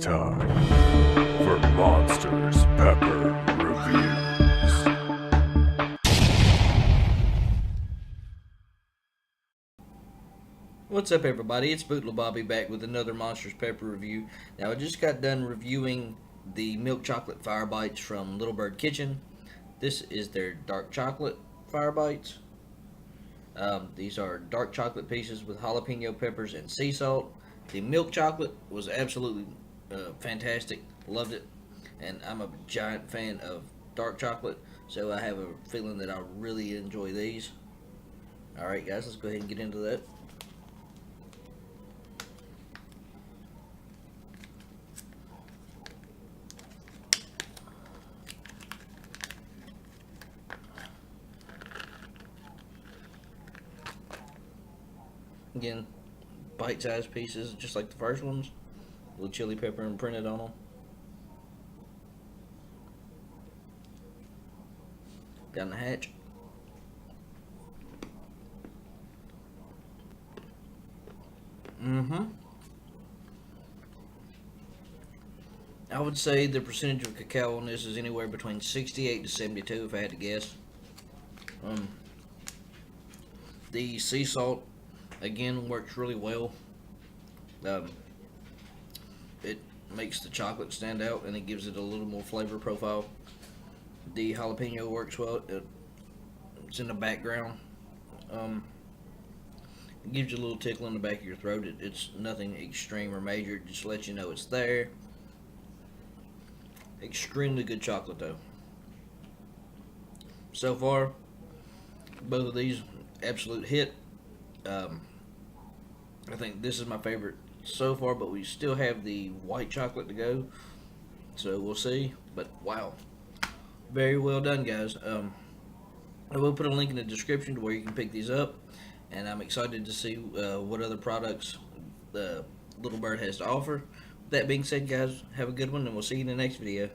time for Monsters Pepper Reviews. What's up, everybody? It's Bhutlah Bobby back with another Monsters Pepper review. Now, I just got done reviewing the milk chocolate fire bites from Little Bird Kitchen. This is their dark chocolate fire bites. These are dark chocolate pieces with jalapeno peppers and sea salt. The milk chocolate was absolutely fantastic. Loved it. And I'm a giant fan of dark chocolate, so I have a feeling that I'll really enjoy these. Alright, guys, let's go ahead and get into that. Again, bite-sized pieces, just like the first ones, with chili pepper imprinted on them. Down the hatch. I would say the percentage of cacao on this is anywhere between 68 to 72, if I had to guess. The sea salt, again, works really well. It makes the chocolate stand out and it gives it a little more flavor profile. The jalapeno works well. It's in the background. It gives you a little tickle in the back of your throat. It's nothing extreme or major. It just lets you know it's there. Extremely good chocolate, though. So far, both of these, absolute hit. I think this is my favorite so far, but we still have the white chocolate to go, so we'll see. But wow, very well done, guys. I will put a link in the description to where you can pick these up, and I'm excited to see what other products the Little Bird has to offer. That being said, guys, have a good one, and we'll see you in the next video.